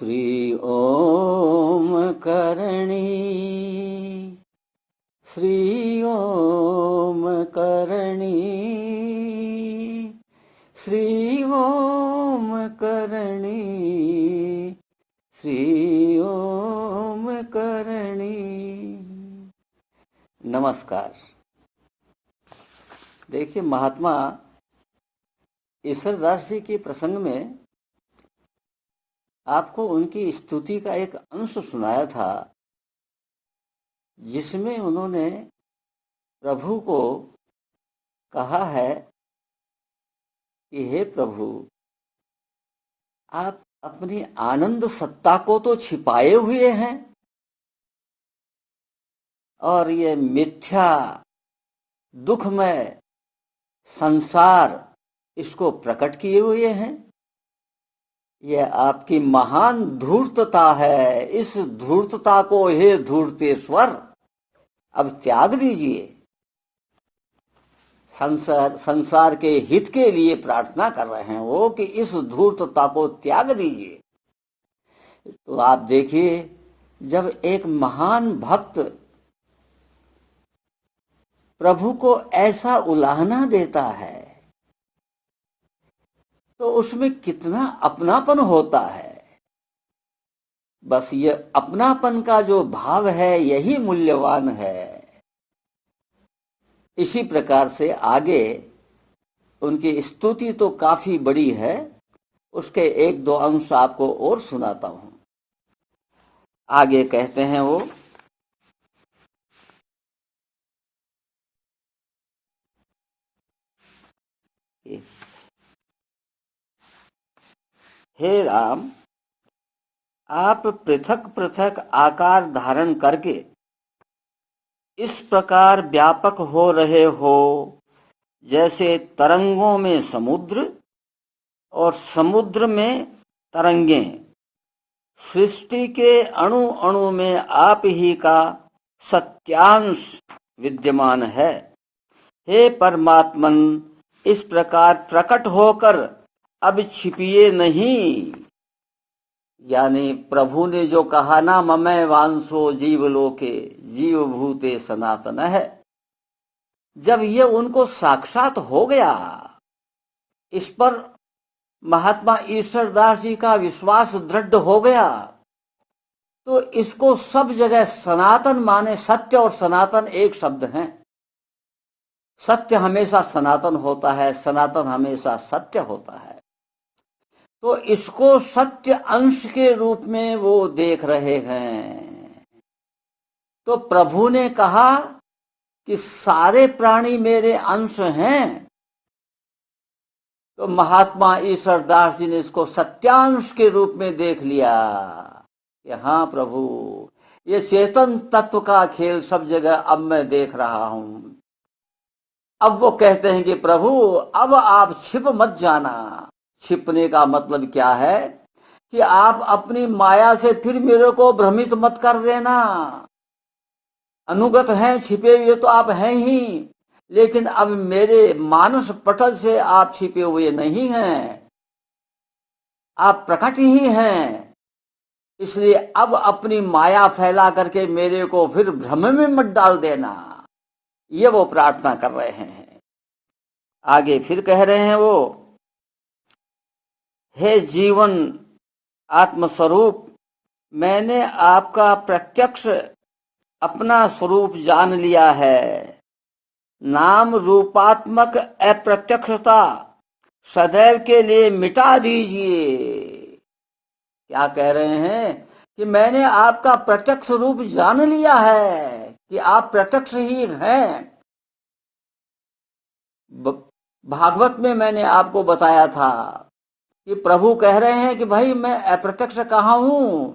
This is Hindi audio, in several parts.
श्री ओम करणी, श्री ओम करणी, श्री ओम करणी, श्री ओम करणी। नमस्कार। देखिए, महात्मा ईश्वरदास जी के प्रसंग में आपको उनकी स्तुति का एक अंश सुनाया था, जिसमें उन्होंने प्रभु को कहा है कि हे प्रभु, आप अपनी आनंद सत्ता को तो छिपाए हुए हैं और ये मिथ्या दुखमय संसार इसको प्रकट किए हुए हैं। यह आपकी महान धूर्तता है। इस धूर्तता को हे धूर्तेश्वर अब त्याग दीजिए। संसार के हित के लिए प्रार्थना कर रहे हैं वो कि इस धूर्तता को त्याग दीजिए। तो आप देखिए, जब एक महान भक्त प्रभु को ऐसा उलाहना देता है तो उसमें कितना अपनापन होता है। बस ये अपनापन का जो भाव है यही मूल्यवान है। इसी प्रकार से आगे उनकी स्तुति तो काफी बड़ी है, उसके एक दो अंश आपको और सुनाता हूं। आगे कहते हैं वो, हे राम, आप पृथक पृथक आकार धारण करके इस प्रकार व्यापक हो रहे हो जैसे तरंगों में समुद्र और समुद्र में तरंगें। सृष्टि के अणु अणु में आप ही का सत्यांश विद्यमान है। हे परमात्मन, इस प्रकार प्रकट होकर अब छिपिए नहीं। यानी प्रभु ने जो कहा ना, ममै वांसो जीवलोके जीवभूते सनातन है, जब ये उनको साक्षात हो गया, इस पर महात्मा ईश्वरदास जी का विश्वास दृढ़ हो गया, तो इसको सब जगह सनातन माने। सत्य और सनातन एक शब्द हैं। सत्य हमेशा सनातन होता है, सनातन हमेशा सत्य होता है। तो इसको सत्य अंश के रूप में वो देख रहे हैं। तो प्रभु ने कहा कि सारे प्राणी मेरे अंश हैं, तो महात्मा ईश्वरदास जी ने इसको सत्यांश के रूप में देख लिया कि हाँ प्रभु, ये चेतन तत्व का खेल सब जगह अब मैं देख रहा हूं। अब वो कहते हैं कि प्रभु, अब आप छिप मत जाना। छिपने का मतलब क्या है कि आप अपनी माया से फिर मेरे को भ्रमित मत कर देना। अनुगत हैं, छिपे हुए तो आप हैं ही, लेकिन अब मेरे मानस पटल से आप छिपे हुए नहीं हैं, आप प्रकट ही हैं। इसलिए अब अपनी माया फैला करके मेरे को फिर भ्रम में मत डाल देना। ये वो प्रार्थना कर रहे हैं। आगे फिर कह रहे हैं वो, हे जीवन आत्मस्वरूप, मैंने आपका प्रत्यक्ष अपना स्वरूप जान लिया है। नाम रूपात्मक अप्रत्यक्षता सदैव के लिए मिटा दीजिए। क्या कह रहे हैं कि मैंने आपका प्रत्यक्ष रूप जान लिया है कि आप प्रत्यक्ष ही हैं। भागवत में मैंने आपको बताया था कि प्रभु कह रहे हैं कि भाई मैं अप्रत्यक्ष कहाँ हूं।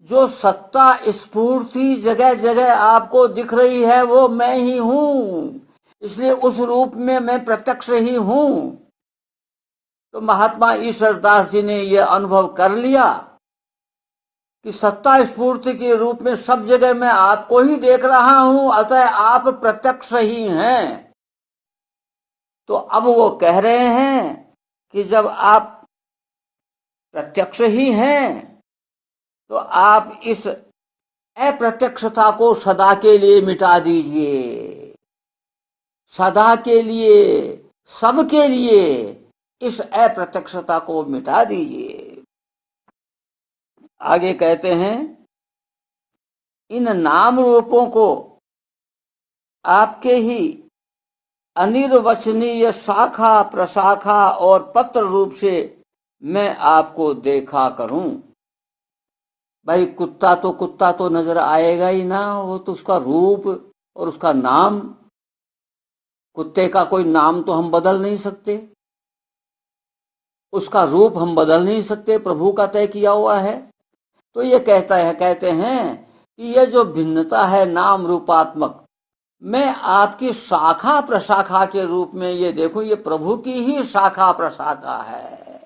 जो सत्ता स्फूर्ति जगह जगह आपको दिख रही है वो मैं ही हूं, इसलिए उस रूप में मैं प्रत्यक्ष ही हूं। तो महात्मा ईश्वरदास जी ने यह अनुभव कर लिया कि सत्ता स्फूर्ति के रूप में सब जगह मैं आपको ही देख रहा हूं, अतः आप प्रत्यक्ष ही हैं। तो अब वो कह रहे हैं कि जब आप प्रत्यक्ष ही हैं तो आप इस अप्रत्यक्षता को सदा के लिए मिटा दीजिए, सदा के लिए, सबके लिए इस अप्रत्यक्षता को मिटा दीजिए। आगे कहते हैं, इन नाम रूपों को आपके ही अनिर्वचनीय शाखा प्रशाखा और पत्र रूप से मैं आपको देखा करूं। भाई कुत्ता तो नजर आएगा ही ना, वो तो उसका रूप और उसका नाम, कुत्ते का कोई नाम तो हम बदल नहीं सकते, उसका रूप हम बदल नहीं सकते, प्रभु का तय किया हुआ है। तो ये कहते हैं कि ये जो भिन्नता है नाम रूपात्मक, मैं आपकी शाखा प्रशाखा के रूप में ये देखूं, ये प्रभु की ही शाखा प्रशाखा है,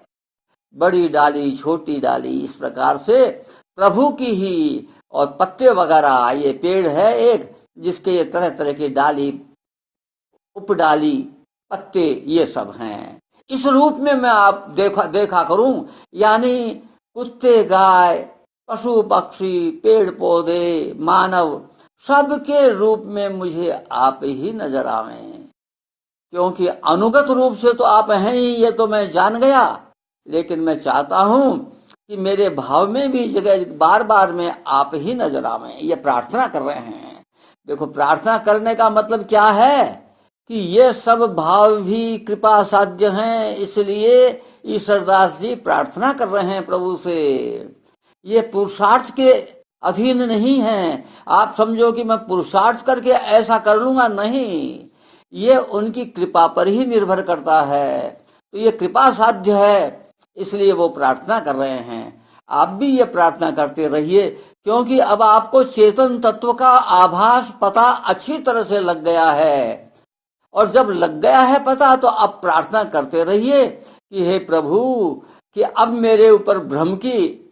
बड़ी डाली छोटी डाली, इस प्रकार से प्रभु की ही। और पत्ते वगैरह, ये पेड़ है एक जिसके ये तरह तरह की डाली, उपडाली, पत्ते, ये सब हैं। इस रूप में मैं आप देखा करूं, यानी कुत्ते गाय पशु पक्षी पेड़ पौधे मानव सबके रूप में मुझे आप ही नजर आवें। क्योंकि अनुगत रूप से तो आप हैं ही, ये तो मैं जान गया, लेकिन मैं चाहता हूं कि मेरे भाव में भी जगह बार बार में आप ही नजर आवें। ये प्रार्थना कर रहे हैं। देखो, प्रार्थना करने का मतलब क्या है कि ये सब भाव भी कृपा साध्य हैं, इसलिए ईश्वरदास जी प्रार्थना कर रहे हैं प्रभु से। ये पुरुषार्थ के अधीन नहीं है। आप समझो कि मैं पुरुषार्थ करके ऐसा कर लूंगा, नहीं, ये उनकी कृपा पर ही निर्भर करता है। तो ये कृपा साध्य है, इसलिए वो प्रार्थना कर रहे हैं। आप भी ये प्रार्थना करते रहिए, क्योंकि अब आपको चेतन तत्व का आभास पता अच्छी तरह से लग गया है। और जब लग गया है पता, तो अब प्रार्थना करते रहिए कि हे प्रभु, कि अब मेरे ऊपर भ्रम की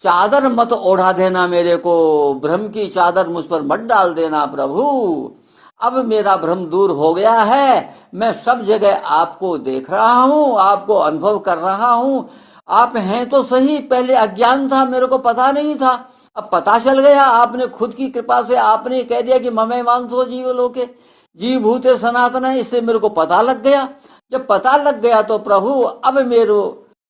चादर मत ओढ़ा देना, मेरे को भ्रम की चादर मुझ पर मत डाल देना प्रभु। अब मेरा भ्रम दूर हो गया है, मैं सब जगह आपको देख रहा हूँ, आपको अनुभव कर रहा हूँ। आप हैं तो सही, पहले अज्ञान था, मेरे को पता नहीं था, अब पता चल गया। आपने खुद की कृपा से आपने कह दिया कि ममे मानसो जीव लोके जीव भूते सनातन है, इससे मेरे को पता लग गया। जब पता लग गया तो प्रभु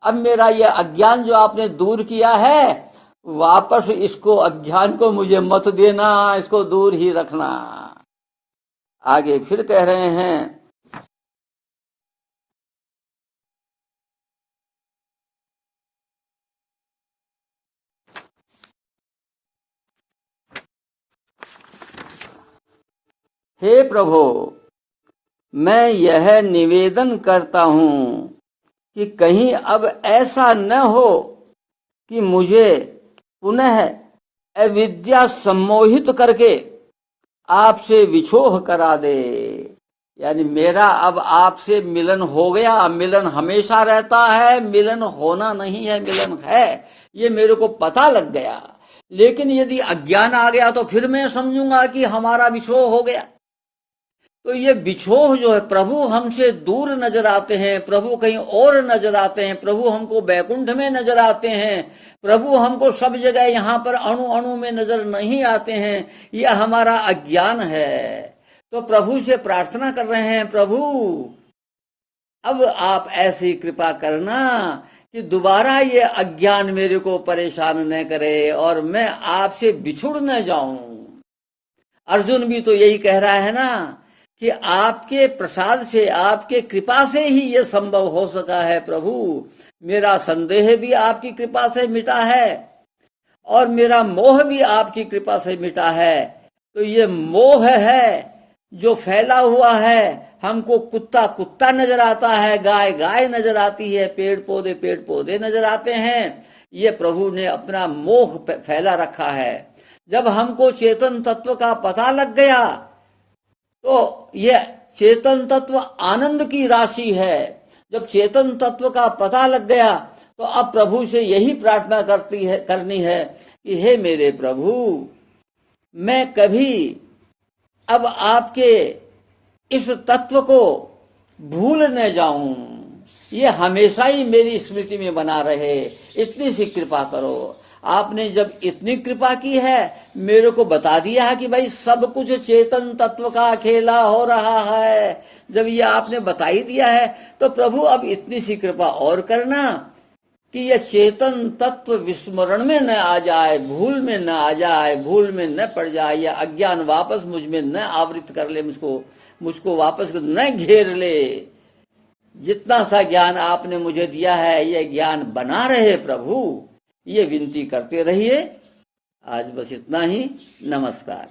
अब मेरा यह अज्ञान जो आपने दूर किया है, वापस इसको अज्ञान को मुझे मत देना, इसको दूर ही रखना। आगे फिर कह रहे हैं, हे प्रभु, मैं यह निवेदन करता हूं कि कहीं अब ऐसा न हो कि मुझे पुनः अविद्या सम्मोहित करके आपसे विछोह करा दे। यानी मेरा अब आपसे मिलन हो गया, मिलन हमेशा रहता है, मिलन होना नहीं है, मिलन है, ये मेरे को पता लग गया। लेकिन यदि अज्ञान आ गया तो फिर मैं समझूंगा कि हमारा विछोह हो गया। तो ये बिछोह जो है, प्रभु हमसे दूर नजर आते हैं, प्रभु कहीं और नजर आते हैं, प्रभु हमको बैकुंठ में नजर आते हैं, प्रभु हमको सब जगह यहाँ पर अणु अणु में नजर नहीं आते हैं, यह हमारा अज्ञान है। तो प्रभु से प्रार्थना कर रहे हैं, प्रभु अब आप ऐसी कृपा करना कि दोबारा ये अज्ञान मेरे को परेशान न करे और मैं आपसे बिछुड़ न जाऊं। अर्जुन भी तो यही कह रहा है ना कि आपके प्रसाद से, आपके कृपा से ही ये संभव हो सका है प्रभु। मेरा संदेह भी आपकी कृपा से मिटा है और मेरा मोह भी आपकी कृपा से मिटा है। तो ये मोह है जो फैला हुआ है, हमको कुत्ता कुत्ता नजर आता है, गाय गाय नजर आती है, पेड़ पौधे नजर आते हैं। ये प्रभु ने अपना मोह फैला रखा है। जब हमको चेतन तत्व का पता लग गया तो ये चेतन तत्व आनंद की राशि है। जब चेतन तत्व का पता लग गया तो अब प्रभु से यही प्रार्थना करनी है कि हे मेरे प्रभु, मैं कभी अब आपके इस तत्व को भूल न जाऊं, ये हमेशा ही मेरी स्मृति में बना रहे, इतनी सी कृपा करो। आपने जब इतनी कृपा की है, मेरे को बता दिया है कि भाई सब कुछ चेतन तत्व का खेला हो रहा है, जब ये आपने बता ही दिया है, तो प्रभु अब इतनी सी कृपा और करना कि यह चेतन तत्व विस्मरण में न आ जाए, भूल में न आ जाए, भूल में न पड़ जाए, या अज्ञान वापस मुझ में न आवृत कर ले, मुझको वापस न घेर ले। जितना सा ज्ञान आपने मुझे दिया है, यह ज्ञान बना रहे प्रभु, ये विनती करते रहिए। आज बस इतना ही। नमस्कार।